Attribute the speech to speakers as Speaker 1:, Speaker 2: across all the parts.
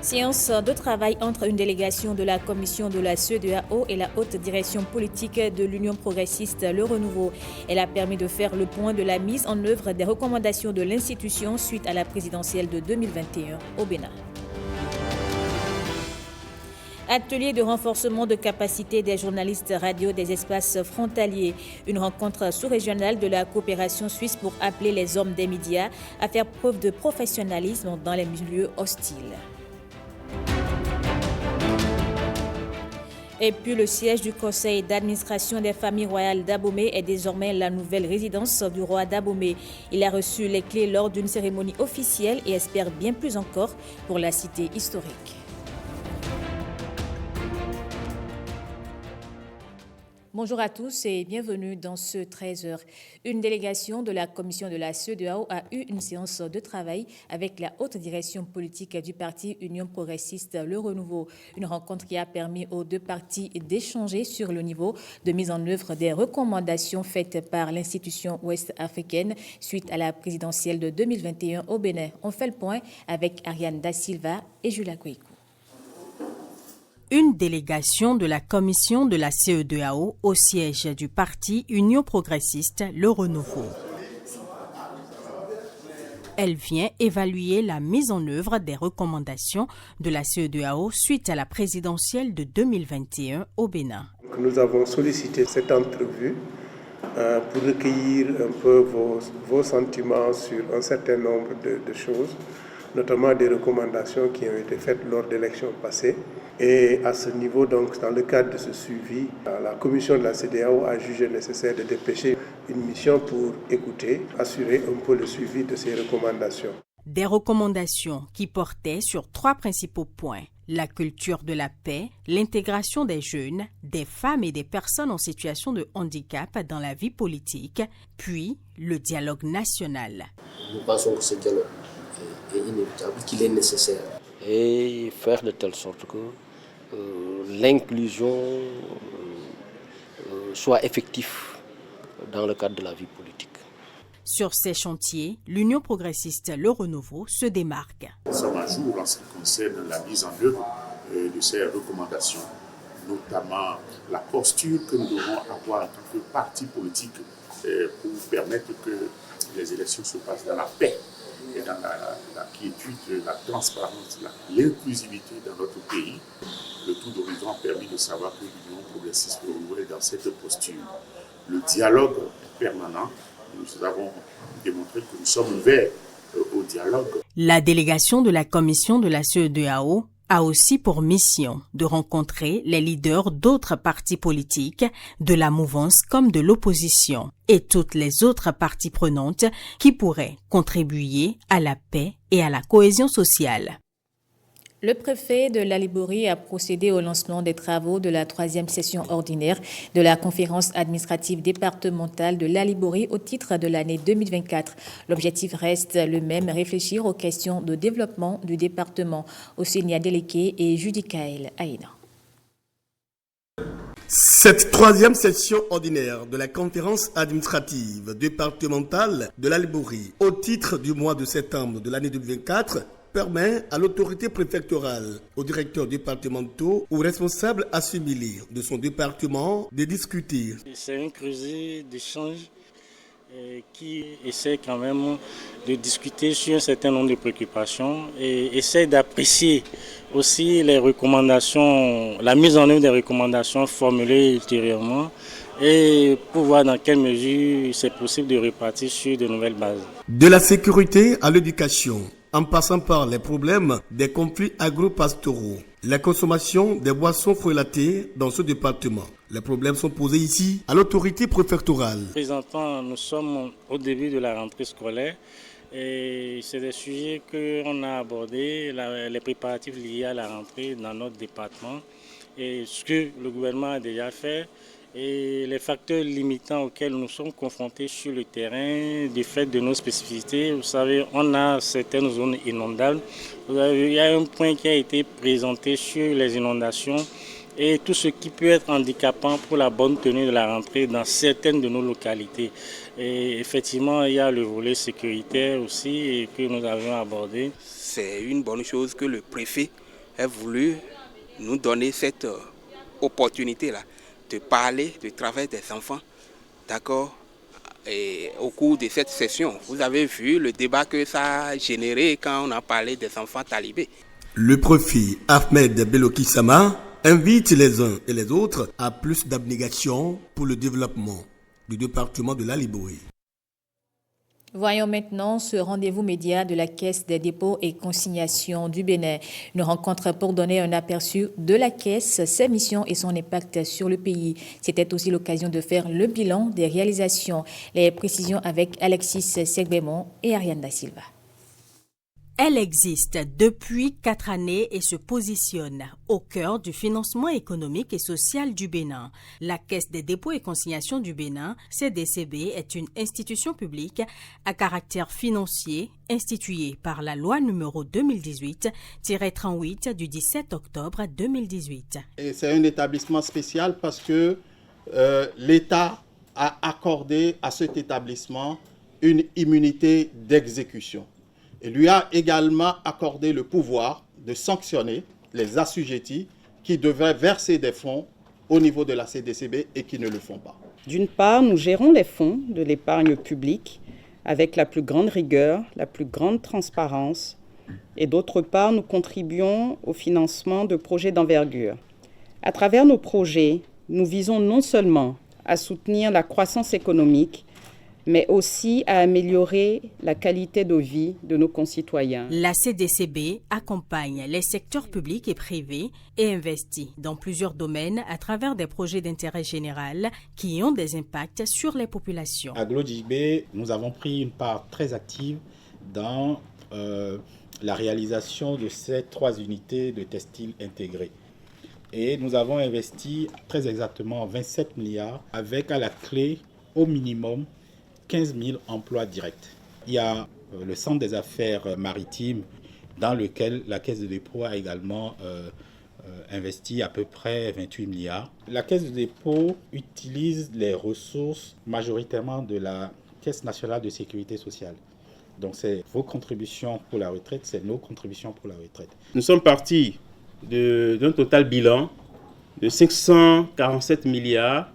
Speaker 1: Séance de travail entre une délégation de la commission de la CEDEAO et la haute direction politique de l'Union progressiste Le Renouveau. Elle a permis de faire le point de la mise en œuvre des recommandations de l'institution suite à la présidentielle de 2021 au Bénin. Atelier de renforcement de capacité des journalistes radio des espaces frontaliers. Une rencontre sous-régionale de la coopération suisse pour appeler les hommes des médias à faire preuve de professionnalisme dans les milieux hostiles. Et puis le siège du conseil d'administration des familles royales d'Abomey est désormais la nouvelle résidence du roi d'Abomey. Il a reçu les clés lors d'une cérémonie officielle et espère bien plus encore pour la cité historique. Bonjour à tous et bienvenue dans ce 13h. Une délégation de la commission de la CEDEAO a eu une séance de travail avec la haute direction politique du parti Union progressiste Le Renouveau. Une rencontre qui a permis aux deux partis d'échanger sur le niveau de mise en œuvre des recommandations faites par l'institution ouest-africaine suite à la présidentielle de 2021 au Bénin. On fait le point avec Ariane Da Silva et Julia Kouikou.
Speaker 2: Une délégation de la commission de la CEDEAO au siège du parti Union progressiste Le Renouveau. Elle vient évaluer la mise en œuvre des recommandations de la CEDEAO suite à la présidentielle de 2021 au Bénin.
Speaker 3: Nous avons sollicité cette entrevue pour recueillir un peu vos sentiments sur un certain nombre de choses, notamment des recommandations qui ont été faites lors d'élections passées. Et à ce niveau, donc, dans le cadre de ce suivi, la commission de la CEDEAO a jugé nécessaire de dépêcher une mission pour écouter, assurer un peu le suivi de ces recommandations.
Speaker 2: Des recommandations qui portaient sur trois principaux points: la culture de la paix, l'intégration des jeunes, des femmes et des personnes en situation de handicap dans la vie politique, puis le dialogue national.
Speaker 4: Nous pensons que ce dialogue est inévitable, qu'il est nécessaire. Et faire de telle sorte que l'inclusion soit effective dans le cadre de la vie politique.
Speaker 2: Sur ces chantiers, l'Union progressiste Le Renouveau se démarque.
Speaker 5: Nous sommes à jour en ce qui concerne la mise en œuvre de ces recommandations, notamment la posture que nous devons avoir en tant que parti politique pour permettre que les élections se passent dans la paix et dans la quiétude, la transparence, l'inclusivité dans notre pays. Le tour d'horizon a permis de savoir que l'Union progressiste Le Renouveau est dans cette posture. Le dialogue est permanent. Nous avons démontré que nous sommes ouverts au dialogue.
Speaker 2: La délégation de la commission de la CEDEAO a aussi pour mission de rencontrer les leaders d'autres partis politiques, de la mouvance comme de l'opposition, et toutes les autres parties prenantes qui pourraient contribuer à la paix et à la cohésion sociale.
Speaker 1: Le préfet de la Liborie a procédé au lancement des travaux de la 3e session ordinaire de la conférence administrative départementale de la Liborie au titre de l'année 2024. L'objectif reste le même, réfléchir aux questions de développement du département. Ossinia Deleke et Judicaël Aïna.
Speaker 6: Cette 3e session ordinaire de la conférence administrative départementale de la Liborie au titre du mois de septembre de l'année 2024 permet à l'autorité préfectorale, aux directeurs départementaux, aux responsables assimilés de son département de discuter.
Speaker 7: C'est un creuset d'échange qui essaie quand même de discuter sur un certain nombre de préoccupations et essaie d'apprécier aussi les recommandations, la mise en œuvre des recommandations formulées ultérieurement et pour voir dans quelle mesure c'est possible de repartir sur de nouvelles bases.
Speaker 6: De la sécurité à l'éducation, en passant par les problèmes des conflits agro-pastoraux, la consommation des boissons frelatées dans ce département. Les problèmes sont posés ici à l'autorité préfectorale.
Speaker 7: Présentement, nous sommes au début de la rentrée scolaire et c'est des sujets qu'on a abordés, les préparatifs liés à la rentrée dans notre département et ce que le gouvernement a déjà fait. Et les facteurs limitants auxquels nous sommes confrontés sur le terrain, du fait de nos spécificités. Vous savez, on a certaines zones inondables. Il y a un point qui a été présenté sur les inondations et tout ce qui peut être handicapant pour la bonne tenue de la rentrée dans certaines de nos localités. Et effectivement, il y a le volet sécuritaire aussi que nous avions abordé.
Speaker 8: C'est une bonne chose que le préfet ait voulu nous donner cette opportunité-là de parler du travail des enfants, d'accord, et au cours de cette session. Vous avez vu le débat que ça a généré quand on a parlé des enfants talibés.
Speaker 6: Le profit Ahmed Beloki Sama invite les uns et les autres à plus d'abnégation pour le développement du département de la Liborie.
Speaker 1: Voyons maintenant ce rendez-vous média de la Caisse des dépôts et consignations du Bénin. Une rencontre pour donner un aperçu de la Caisse, ses missions et son impact sur le pays. C'était aussi l'occasion de faire le bilan des réalisations. Les précisions avec Alexis Segbemon et Ariane Da Silva.
Speaker 2: Elle existe depuis 4 années et se positionne au cœur du financement économique et social du Bénin. La Caisse des dépôts et consignations du Bénin, CDCB, est une institution publique à caractère financier instituée par la loi numéro 2018-38 du 17 octobre 2018.
Speaker 9: Et c'est un établissement spécial parce que l'État a accordé à cet établissement une immunité d'exécution. Il lui a également accordé le pouvoir de sanctionner les assujettis qui devaient verser des fonds au niveau de la CDCB et qui ne le font pas.
Speaker 10: D'une part, nous gérons les fonds de l'épargne publique avec la plus grande rigueur, la plus grande transparence. Et d'autre part, nous contribuons au financement de projets d'envergure. À travers nos projets, nous visons non seulement à soutenir la croissance économique, mais aussi à améliorer la qualité de vie de nos concitoyens.
Speaker 2: La CDCB accompagne les secteurs publics et privés et investit dans plusieurs domaines à travers des projets d'intérêt général qui ont des impacts sur les populations.
Speaker 11: À GLODJB, nous avons pris une part très active dans la réalisation de ces 3 unités de textile intégrées. Et nous avons investi très exactement 27 milliards avec à la clé au minimum 15 000 emplois directs. Il y a le centre des affaires maritimes dans lequel la Caisse de dépôt a également investi à peu près 28 milliards. La Caisse de dépôt utilise les ressources majoritairement de la Caisse nationale de sécurité sociale. Donc c'est vos contributions pour la retraite, c'est nos contributions pour la retraite.
Speaker 12: Nous sommes partis d'un total bilan de 547 milliards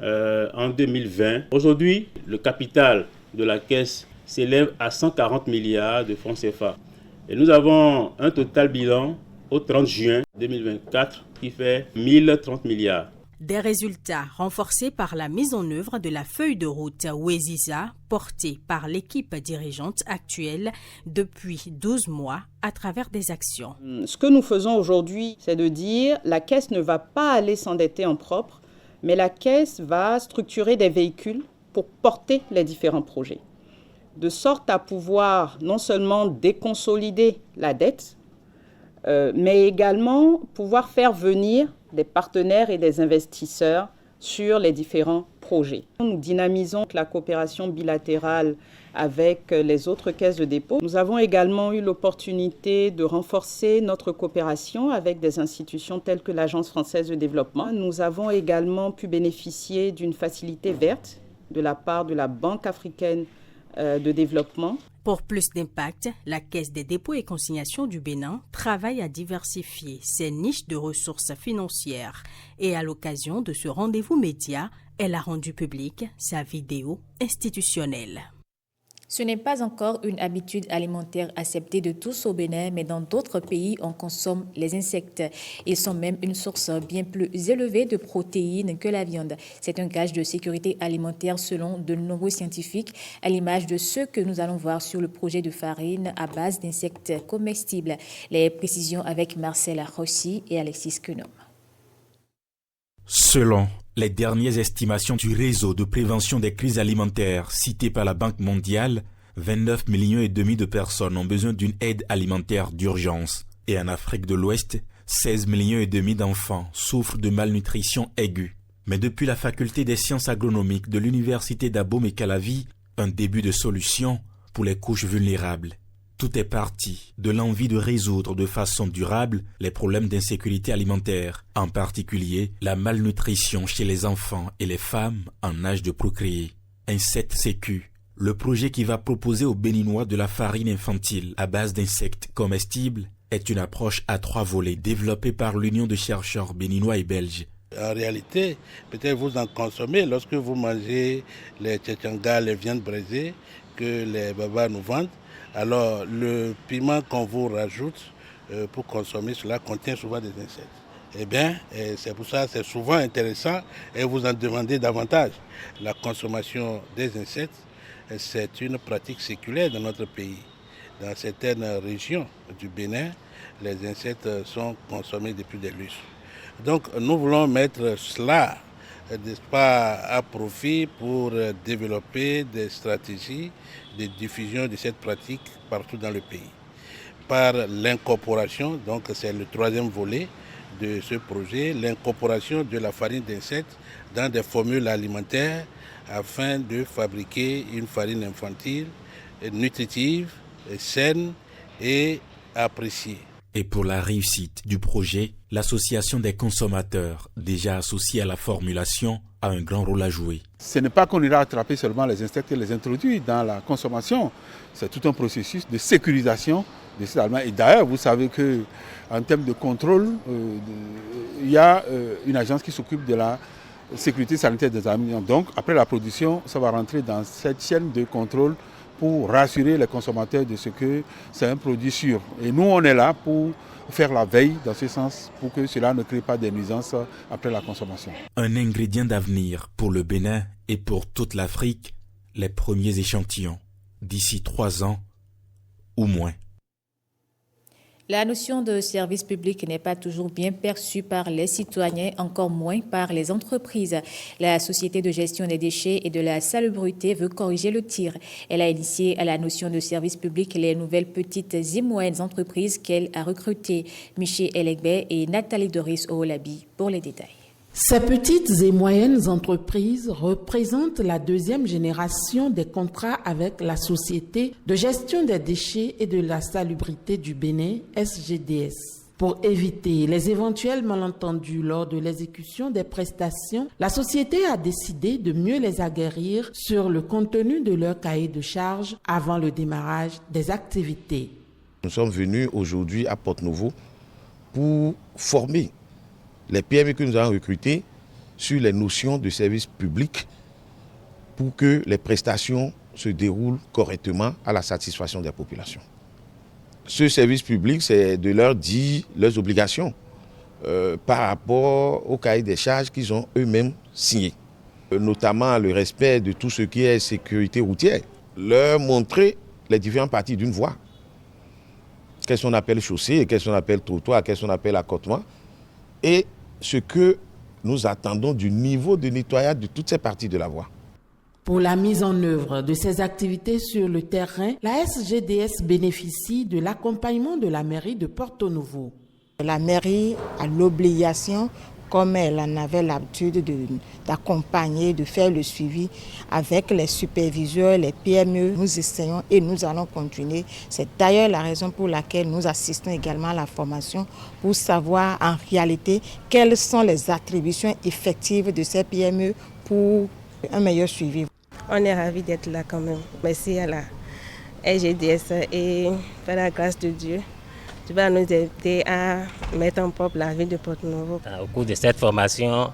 Speaker 12: en 2020. Aujourd'hui, le capital de la Caisse s'élève à 140 milliards de francs CFA. Et nous avons un total bilan au 30 juin 2024 qui fait 1030 milliards.
Speaker 2: Des résultats renforcés par la mise en œuvre de la feuille de route Weziza portée par l'équipe dirigeante actuelle depuis 12 mois à travers des actions.
Speaker 10: Ce que nous faisons aujourd'hui, c'est de dire la Caisse ne va pas aller s'endetter en propre, mais la Caisse va structurer des véhicules pour porter les différents projets, de sorte à pouvoir non seulement déconsolider la dette, mais également pouvoir faire venir des partenaires et des investisseurs sur les différents projets. Nous dynamisons la coopération bilatérale avec les autres caisses de dépôt. Nous avons également eu l'opportunité de renforcer notre coopération avec des institutions telles que l'Agence française de développement. Nous avons également pu bénéficier d'une facilité verte de la part de la Banque africaine de développement.
Speaker 2: Pour plus d'impact, la Caisse des dépôts et consignations du Bénin travaille à diversifier ses niches de ressources financières et à l'occasion de ce rendez-vous média, elle a rendu publique sa vidéo institutionnelle.
Speaker 1: Ce n'est pas encore une habitude alimentaire acceptée de tous au Bénin, mais dans d'autres pays, on consomme les insectes. Ils sont même une source bien plus élevée de protéines que la viande. C'est un gage de sécurité alimentaire selon de nombreux scientifiques, à l'image de ceux que nous allons voir sur le projet de farine à base d'insectes comestibles. Les précisions avec Marcel Rossi et Alexis Quenom.
Speaker 13: Selon les dernières estimations du réseau de prévention des crises alimentaires cité par la Banque mondiale, 29,5 millions de personnes ont besoin d'une aide alimentaire d'urgence. Et en Afrique de l'Ouest, 16,5 millions d'enfants souffrent de malnutrition aiguë. Mais depuis la faculté des sciences agronomiques de l'université d'Abomey-Calavi, un début de solution pour les couches vulnérables. Tout est parti de l'envie de résoudre de façon durable les problèmes d'insécurité alimentaire, en particulier la malnutrition chez les enfants et les femmes en âge de procréer. Insectes Sécu, le projet qui va proposer aux Béninois de la farine infantile à base d'insectes comestibles, est une approche à 3 volets développée par l'Union de chercheurs béninois et belges.
Speaker 14: En réalité, peut-être vous en consommez lorsque vous mangez les tchétchangas, les viandes braisées que les babas nous vendent. Alors le piment qu'on vous rajoute pour consommer cela contient souvent des insectes. Eh bien, c'est pour ça que c'est souvent intéressant et vous en demandez davantage. La consommation des insectes, c'est une pratique séculaire dans notre pays. Dans certaines régions du Bénin, les insectes sont consommés depuis des lustres. Donc nous voulons mettre cela, n'est-ce pas, à profit pour développer des stratégies de diffusion de cette pratique partout dans le pays. Par l'incorporation, donc c'est le 3e volet de ce projet, l'incorporation de la farine d'insectes dans des formules alimentaires afin de fabriquer une farine infantile nutritive, saine et appréciée.
Speaker 13: Et pour la réussite du projet, l'association des consommateurs, déjà associée à la formulation, a un grand rôle à jouer.
Speaker 15: Ce n'est pas qu'on ira attraper seulement les insectes et les introduire dans la consommation. C'est tout un processus de sécurisation de ces aliments. Et d'ailleurs, vous savez qu'en termes de contrôle, il y a une agence qui s'occupe de la sécurité sanitaire des aliments. Donc, après la production, ça va rentrer dans cette chaîne de contrôle pour rassurer les consommateurs de ce que c'est un produit sûr. Et nous, on est là pour faire la veille dans ce sens, pour que cela ne crée pas des nuisances après la consommation.
Speaker 13: Un ingrédient d'avenir pour le Bénin et pour toute l'Afrique, les premiers échantillons, d'ici 3 ans ou moins.
Speaker 1: La notion de service public n'est pas toujours bien perçue par les citoyens, encore moins par les entreprises. La Société de gestion des déchets et de la salubrité veut corriger le tir. Elle a initié à la notion de service public les nouvelles petites et moyennes entreprises qu'elle a recrutées. Miché Elegbe et Nathalie Doris Oolabi pour les détails.
Speaker 16: Ces petites et moyennes entreprises représentent la 2e génération des contrats avec la Société de gestion des déchets et de la salubrité du Bénin, SGDS. Pour éviter les éventuels malentendus lors de l'exécution des prestations, la société a décidé de mieux les aguerrir sur le contenu de leur cahier de charges avant le démarrage des activités.
Speaker 17: Nous sommes venus aujourd'hui à Porte-Nouveau pour former les PME que nous avons recrutés sur les notions de service public pour que les prestations se déroulent correctement à la satisfaction des populations. Ce service public, c'est de leur dire leurs obligations par rapport au cahier des charges qu'ils ont eux-mêmes signé, notamment le respect de tout ce qui est sécurité routière, leur montrer les différentes parties d'une voie, qu'est-ce qu'on appelle chaussée, qu'est-ce qu'on appelle trottoir, qu'est-ce qu'on appelle accotement, et ce que nous attendons du niveau de nettoyage de toutes ces parties de la voie.
Speaker 16: Pour la mise en œuvre de ces activités sur le terrain, la SGDS bénéficie de l'accompagnement de la mairie de Porto-Novo.
Speaker 18: La mairie a l'obligation, comme elle en avait l'habitude, d'accompagner, de faire le suivi avec les superviseurs, les PME. Nous essayons et nous allons continuer. C'est d'ailleurs la raison pour laquelle nous assistons également à la formation pour savoir en réalité quelles sont les attributions effectives de ces PME pour un meilleur suivi.
Speaker 19: On est ravis d'être là quand même. Merci à la SGDS et par la grâce de Dieu, tu vas nous aider à mettre en propre la ville de Porto-Novo.
Speaker 20: Au cours de cette formation,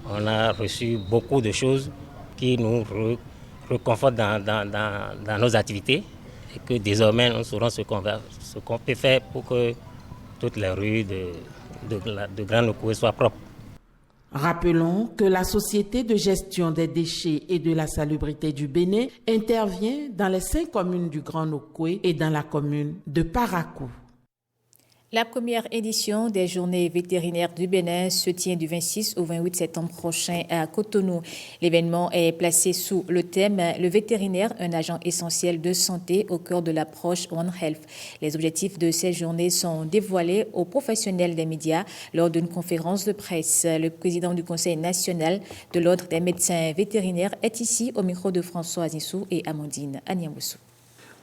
Speaker 20: on a reçu beaucoup de choses qui nous reconfortent dans nos activités et que désormais nous saurons ce qu'on peut faire pour que toutes les rues de Grand Nokoué soient propres.
Speaker 16: Rappelons que la Société de gestion des déchets et de la salubrité du Bénin intervient dans les 5 communes du Grand Nokoué et dans la commune de Parakou.
Speaker 1: La première édition des Journées vétérinaires du Bénin se tient du 26 au 28 septembre prochain à Cotonou. L'événement est placé sous le thème « Le vétérinaire, un agent essentiel de santé au cœur de l'approche One Health ». Les objectifs de ces journées sont dévoilés aux professionnels des médias lors d'une conférence de presse. Le président du Conseil national de l'Ordre des médecins vétérinaires est ici au micro de François Azissou et Amandine Agnamoussou.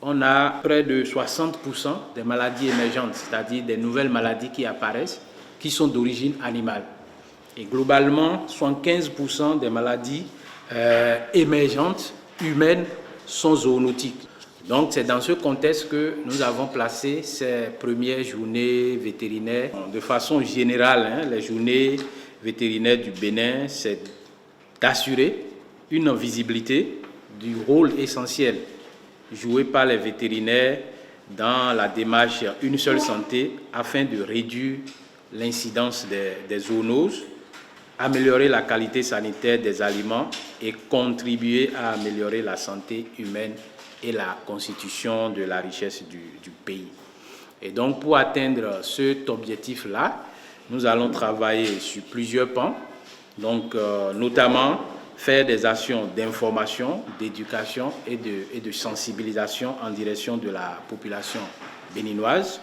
Speaker 21: On a près de 60% des maladies émergentes, c'est-à-dire des nouvelles maladies qui apparaissent, qui sont d'origine animale. Et globalement, 75% des maladies émergentes humaines sont zoonotiques. Donc c'est dans ce contexte que nous avons placé ces premières journées vétérinaires. De façon générale, les journées vétérinaires du Bénin, c'est d'assurer une visibilité du rôle essentiel joué par les vétérinaires dans la démarche Une seule santé afin de réduire l'incidence des zoonoses, améliorer la qualité sanitaire des aliments et contribuer à améliorer la santé humaine et la constitution de la richesse du pays. Et donc pour atteindre cet objectif-là, nous allons travailler sur plusieurs pans, donc notamment faire des actions d'information, d'éducation et de sensibilisation en direction de la population béninoise.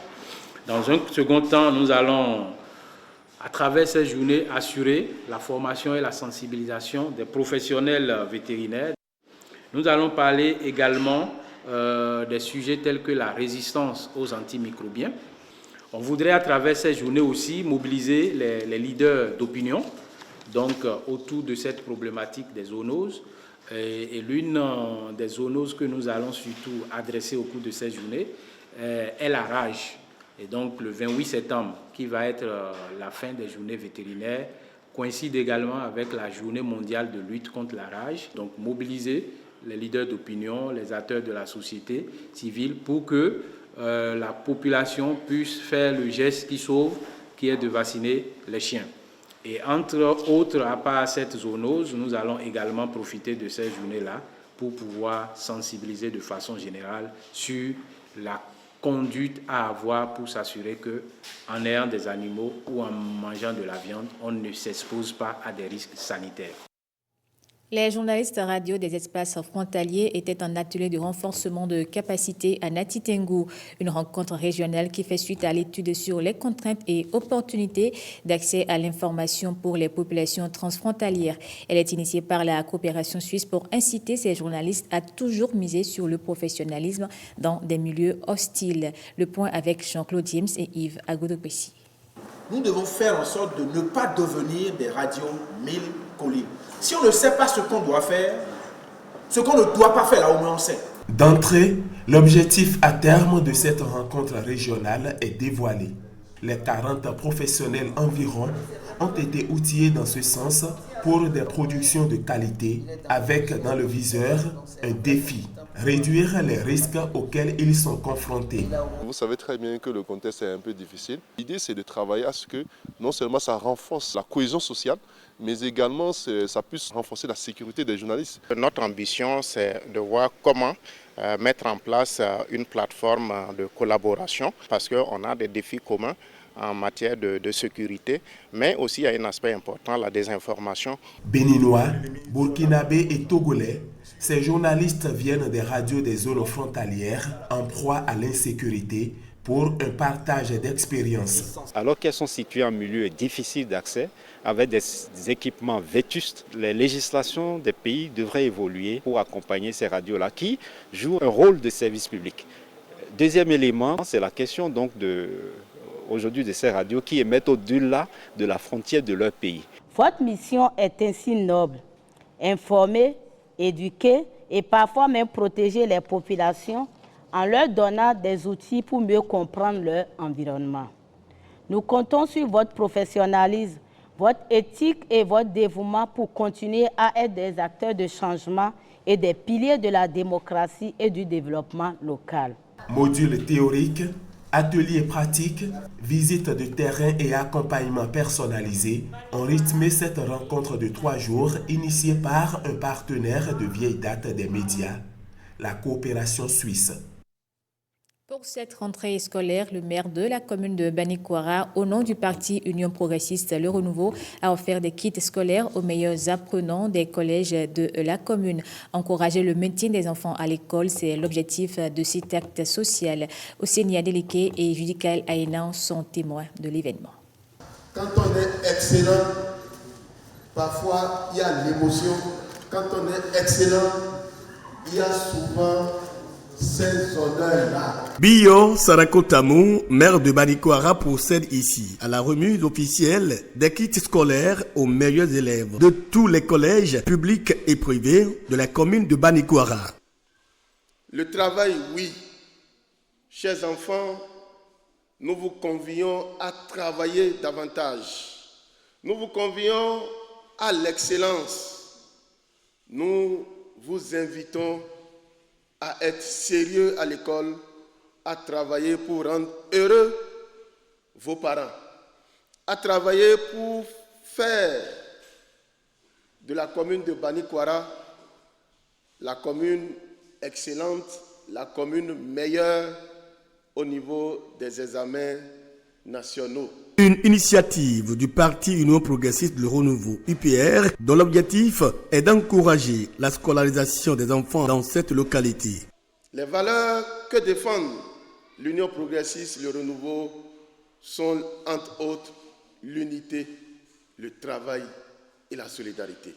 Speaker 21: Dans un second temps, nous allons, à travers ces journées, assurer la formation et la sensibilisation des professionnels vétérinaires. Nous allons parler également des sujets tels que la résistance aux antimicrobiens. On voudrait à travers ces journées aussi mobiliser les leaders d'opinion donc autour de cette problématique des zoonoses. Et l'une des zoonoses que nous allons surtout adresser au cours de ces journées est la rage. Et donc le 28 septembre, qui va être la fin des journées vétérinaires, coïncide également avec la journée mondiale de lutte contre la rage. Donc mobiliser les leaders d'opinion, les acteurs de la société civile pour que la population puisse faire le geste qui sauve, qui est de vacciner les chiens. Et entre autres, à part cette zoonose, nous allons également profiter de ces journées-là pour pouvoir sensibiliser de façon générale sur la conduite à avoir pour s'assurer qu'en ayant des animaux ou en mangeant de la viande, on ne s'expose pas à des risques sanitaires.
Speaker 1: Les journalistes radio des espaces frontaliers étaient en atelier de renforcement de capacité à Nati Tengou, une rencontre régionale qui fait suite à l'étude sur les contraintes et opportunités d'accès à l'information pour les populations transfrontalières. Elle est initiée par la coopération suisse pour inciter ces journalistes à toujours miser sur le professionnalisme dans des milieux hostiles. Le point avec Jean-Claude James et Yves Agodopessi.
Speaker 3: Nous devons faire en sorte de ne pas devenir des radios mille collines. Si on ne sait pas ce qu'on doit faire, ce qu'on ne doit pas faire, là au moins on sait.
Speaker 22: D'entrée, l'objectif à terme de cette rencontre régionale est dévoilé. Les 40 professionnels environ ont été outillés dans ce sens pour des productions de qualité avec dans le viseur un défi. Réduire les risques auxquels ils sont confrontés.
Speaker 23: Vous savez très bien que le contexte est un peu difficile. L'idée, c'est de travailler à ce que non seulement ça renforce la cohésion sociale, mais également ça puisse renforcer la sécurité des journalistes.
Speaker 24: Notre ambition, c'est de voir comment mettre en place une plateforme de collaboration parce qu'on a des défis communs en matière de sécurité, mais aussi il y a un aspect important, la désinformation.
Speaker 22: Béninois, burkinabés et togolais, ces journalistes viennent des radios des zones frontalières en proie à l'insécurité pour un partage d'expériences.
Speaker 25: Alors qu'elles sont situées en milieu difficile d'accès, avec des équipements vétustes, les législations des pays devraient évoluer pour accompagner ces radios-là qui jouent un rôle de service public. Deuxième élément, c'est la question donc aujourd'hui de ces radios qui émettent au-delà de la frontière de leur pays.
Speaker 26: Votre mission est ainsi noble, informer, éduquer et parfois même protéger les populations en leur donnant des outils pour mieux comprendre leur environnement. Nous comptons sur votre professionnalisme, votre éthique et votre dévouement pour continuer à être des acteurs de changement et des piliers de la démocratie et du développement local.
Speaker 22: Modules théoriques, ateliers pratiques, visites de terrain et accompagnement personnalisé ont rythmé cette rencontre de 3 jours initiée par un partenaire de vieille date des médias, la coopération suisse.
Speaker 1: Pour cette rentrée scolaire, le maire de la commune de Banikwara, au nom du parti Union progressiste Le Renouveau, a offert des kits scolaires aux meilleurs apprenants des collèges de la commune. Encourager le maintien des enfants à l'école, c'est l'objectif de cet acte social. Ousenia Delike et Judicaël Aïnan sont témoins de l'événement.
Speaker 27: Quand on est excellent, parfois il y a l'émotion. Quand on est excellent, il y a souvent ces honneurs-là.
Speaker 6: Bio Sarakotamou, maire de Banikwara, procède ici à la remise officielle des kits scolaires aux meilleurs élèves de tous les collèges publics et privés de la commune de Banikwara.
Speaker 27: Le travail, oui. Chers enfants, nous vous convions à travailler davantage. Nous vous convions à l'excellence. Nous vous invitons à être sérieux à l'école, à travailler pour rendre heureux vos parents, à travailler pour faire de la commune de Banikwara la commune excellente, la commune meilleure au niveau des examens nationaux.
Speaker 6: Une initiative du Parti Union Progressiste Le Renouveau, UPR, dont l'objectif est d'encourager la scolarisation des enfants dans cette localité.
Speaker 27: Les valeurs que défendent l'Union Progressiste Le Renouveau sont entre autres l'unité, le travail et la solidarité.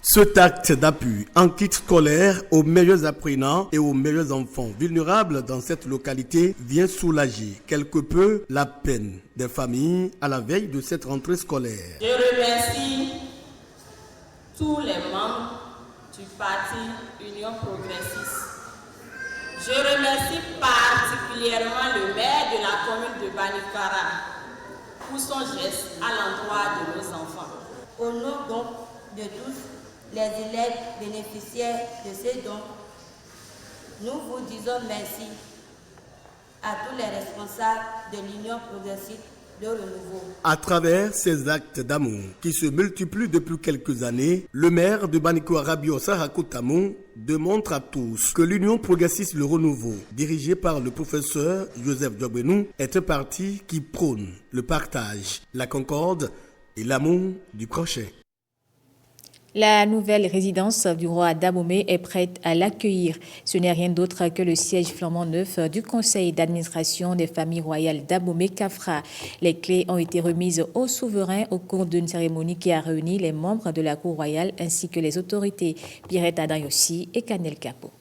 Speaker 6: Cet acte d'appui en kit scolaire aux meilleurs apprenants et aux meilleurs enfants vulnérables dans cette localité vient soulager quelque peu la peine des familles à la veille de cette rentrée scolaire.
Speaker 26: Je remercie tous les membres du Parti Union Progressiste. Je remercie particulièrement le maire de la commune de Banikwara pour son geste à l'endroit de nos enfants.
Speaker 4: Au nom donc de tous les élèves bénéficiaires de ces dons, nous vous disons merci à tous les responsables de l'Union Progressiste de Renouveau.
Speaker 6: À travers ces actes d'amour qui se multiplient depuis quelques années, le maire de Banikwara Biosa Hakotamou démontre à tous que l'Union Progressiste Le Renouveau, dirigée par le professeur Joseph Diogbenou, est un parti qui prône le partage, la concorde et l'amour du prochain.
Speaker 1: La nouvelle résidence du roi d'Abomey est prête à l'accueillir. Ce n'est rien d'autre que le siège flambant neuf du conseil d'administration des familles royales d'Abomey-Kafra. Les clés ont été remises au souverain au cours d'une cérémonie qui a réuni les membres de la cour royale ainsi que les autorités. Pierrette Adayossi et Canel Capo.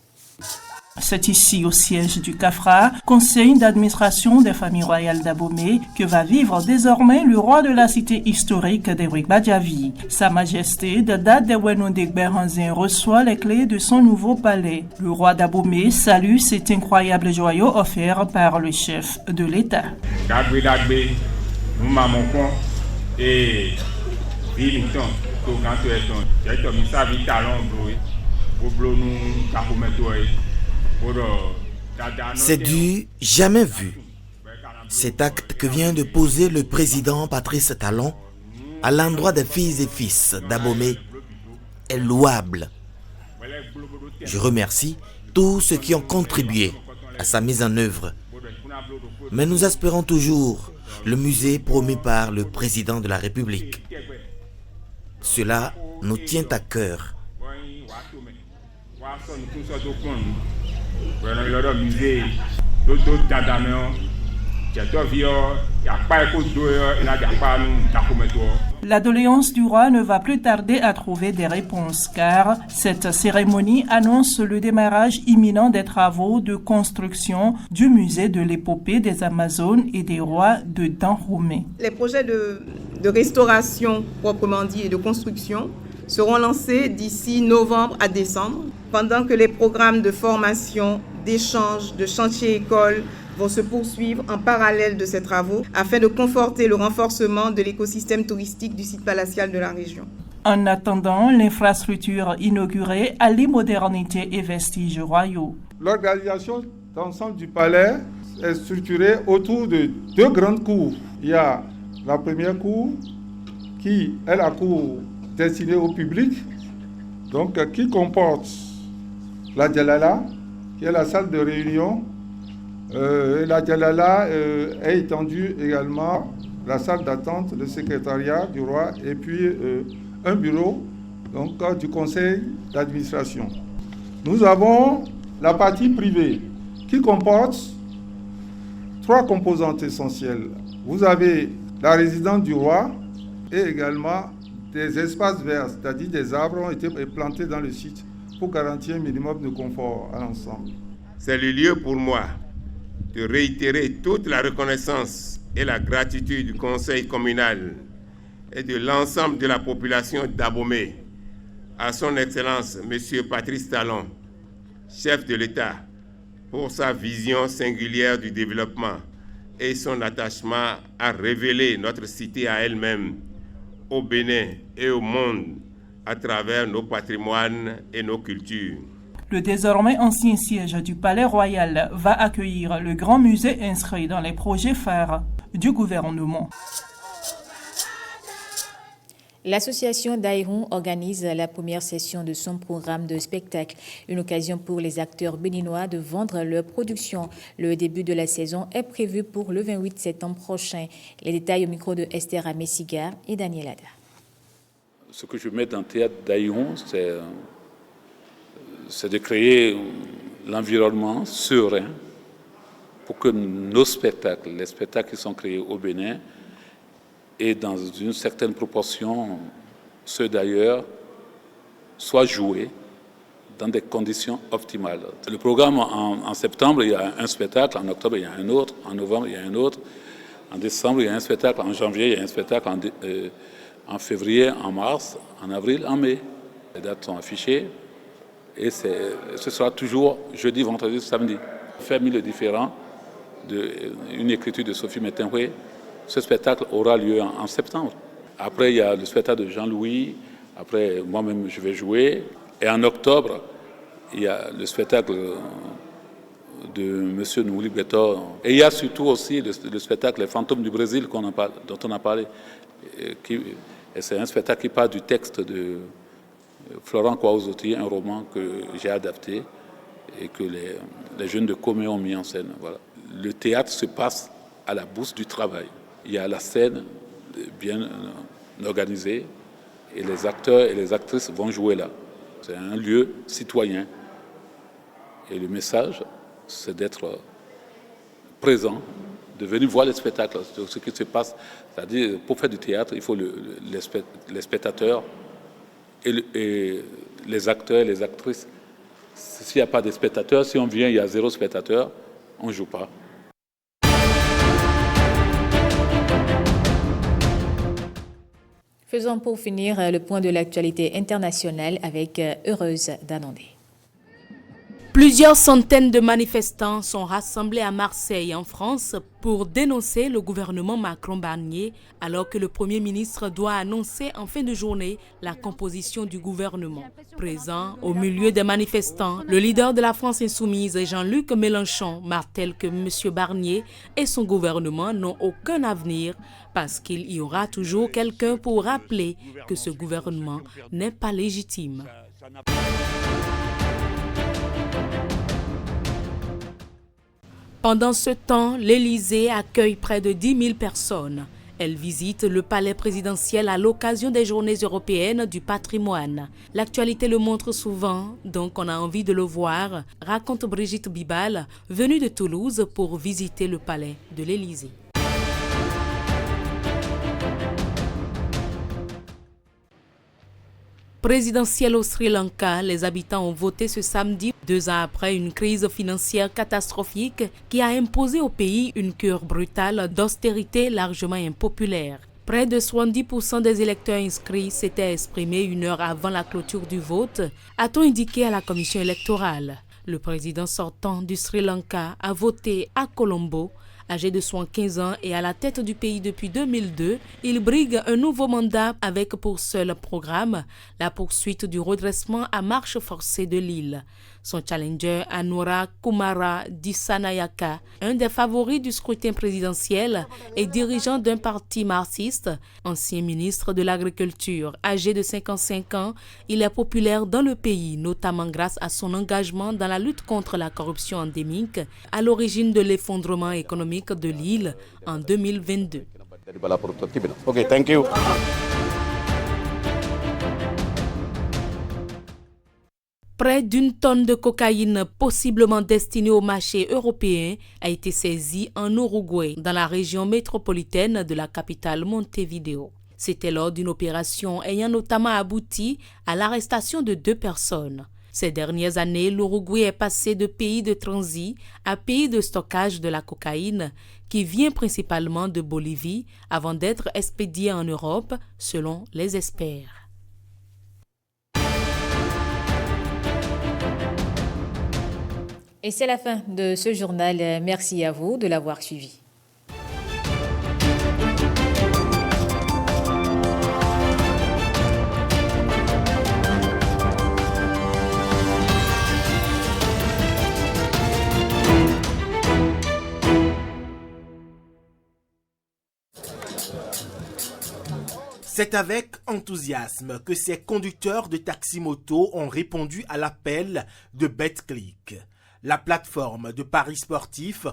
Speaker 5: C'est ici, au siège du CAFRA, conseil d'administration des familles royales d'Abomey, que va vivre désormais le roi de la cité historique d'Eric Badjavi. Sa Majesté, de date de Wenondegberanzin, reçoit les clés de son nouveau palais. Le roi d'Abomey salue cet incroyable joyau offert par le chef de l'État.
Speaker 7: C'est du jamais vu. Cet acte que vient de poser le président Patrice Talon à l'endroit des filles et fils d'Abomey est louable. Je remercie tous ceux qui ont contribué à sa mise en œuvre. Mais nous espérons toujours le musée promis par le président de la République. Cela nous tient à cœur.
Speaker 5: La doléance du roi ne va plus tarder à trouver des réponses car cette cérémonie annonce le démarrage imminent des travaux de construction du musée de l'épopée des Amazones et des rois de Dahomey.
Speaker 8: Les projets de restauration proprement dit et de construction seront lancés d'ici novembre à décembre, pendant que les programmes de formation, d'échange, de chantier-école vont se poursuivre en parallèle de ces travaux afin de conforter le renforcement de l'écosystème touristique du site palatial de la région.
Speaker 5: En attendant, l'infrastructure inaugurée allie modernité et vestiges royaux.
Speaker 9: L'organisation d'ensemble du palais est structurée autour de deux grandes cours. Il y a la première cour qui est la cour destinée au public, donc qui comporte la Djalala, qui est la salle de réunion. La Djalala est étendue également la salle d'attente, le secrétariat du roi et puis un bureau donc, du conseil d'administration. Nous avons la partie privée qui comporte trois composantes essentielles. Vous avez la résidence du roi et également des espaces verts, c'est-à-dire des arbres ont été plantés dans le site pour garantir un minimum de confort à l'ensemble.
Speaker 11: C'est le lieu pour moi de réitérer toute la reconnaissance et la gratitude du conseil communal et de l'ensemble de la population d'Abomey à son Excellence M. Patrice Talon, chef de l'État, pour sa vision singulière du développement et son attachement à révéler notre cité à elle-même, au Bénin et au monde, à travers nos patrimoines et nos cultures.
Speaker 5: Le désormais ancien siège du Palais Royal va accueillir le grand musée inscrit dans les projets phares du gouvernement.
Speaker 1: L'association d'Aïron organise la première session de son programme de spectacle, une occasion pour les acteurs béninois de vendre leur production. Le début de la saison est prévu pour le 28 septembre prochain. Les détails au micro de Esther Amessiga et Daniel Ada.
Speaker 2: Ce que je mets dans le théâtre d'Aïron, c'est de créer l'environnement serein pour que nos spectacles, les spectacles qui sont créés au Bénin, et dans une certaine proportion, ceux d'ailleurs, soient joués dans des conditions optimales. Le programme, en septembre, il y a un spectacle, en octobre, il y a un autre, en novembre, il y a un autre, en décembre, il y a un spectacle, en janvier, il y a un spectacle, en février, en mars, en avril, en mai. Les dates sont affichées et ce sera toujours jeudi, vendredi, samedi. Faire mille différents, une écriture de Sophie Métenoué. Ce spectacle aura lieu en septembre. Après, il y a le spectacle de Jean-Louis. Après, moi-même, je vais jouer. Et en octobre, il y a le spectacle de M. Nouli Betor. Et il y a surtout aussi le spectacle Les Fantômes du Brésil dont on a parlé. Et c'est un spectacle qui part du texte de Florent Kouaouzoti, un roman que j'ai adapté et que les jeunes de Comé ont mis en scène. Voilà. Le théâtre se passe à la Bourse du Travail. Il y a la scène bien organisée et les acteurs et les actrices vont jouer là. C'est un lieu citoyen. Et le message, c'est d'être présent, de venir voir les spectacles, ce qui se passe. C'est-à-dire, pour faire du théâtre, il faut les spectateurs et les acteurs et les actrices. S'il n'y a pas de spectateurs, si on vient, il y a 0 spectateur, on ne joue pas.
Speaker 1: Faisons pour finir le point de l'actualité internationale avec Heureuse Danandé.
Speaker 10: Plusieurs centaines de manifestants sont rassemblés à Marseille, en France, pour dénoncer le gouvernement Macron-Barnier, alors que le Premier ministre doit annoncer en fin de journée la composition du gouvernement. Présent au milieu des manifestants, le leader de la France insoumise, Jean-Luc Mélenchon, martèle que M. Barnier et son gouvernement n'ont aucun avenir parce qu'il y aura toujours quelqu'un pour rappeler que ce gouvernement n'est pas légitime. Pendant ce temps, l'Élysée accueille près de 10 000 personnes. Elle visite le palais présidentiel à l'occasion des Journées européennes du patrimoine. L'actualité le montre souvent, donc on a envie de le voir, raconte Brigitte Bibal, venue de Toulouse pour visiter le palais de l'Élysée. Présidentielle au Sri Lanka, les habitants ont voté ce samedi, 2 ans après une crise financière catastrophique qui a imposé au pays une cure brutale d'austérité largement impopulaire. Près de 70% des électeurs inscrits s'étaient exprimés 1 heure avant la clôture du vote, a-t-on indiqué à la commission électorale. Le président sortant du Sri Lanka a voté à Colombo. Âgé de 75 ans et à la tête du pays depuis 2002, il brigue un nouveau mandat avec pour seul programme la poursuite du redressement à marche forcée de l'île. Son challenger, Anura Kumara Dissanayaka, un des favoris du scrutin présidentiel et dirigeant d'un parti marxiste, ancien ministre de l'Agriculture, âgé de 55 ans, il est populaire dans le pays, notamment grâce à son engagement dans la lutte contre la corruption endémique, à l'origine de l'effondrement économique de l'île en 2022.
Speaker 24: Okay, thank you.
Speaker 10: Près d'1 tonne de cocaïne possiblement destinée au marché européen a été saisie en Uruguay, dans la région métropolitaine de la capitale Montevideo. C'était lors d'une opération ayant notamment abouti à l'arrestation de 2 personnes. Ces dernières années, l'Uruguay est passé de pays de transit à pays de stockage de la cocaïne qui vient principalement de Bolivie avant d'être expédiée en Europe, selon les experts.
Speaker 1: Et c'est la fin de ce journal. Merci à vous de l'avoir suivi.
Speaker 7: C'est avec enthousiasme que ces conducteurs de taxi-moto ont répondu à l'appel de BetClick. La plateforme de paris sportifs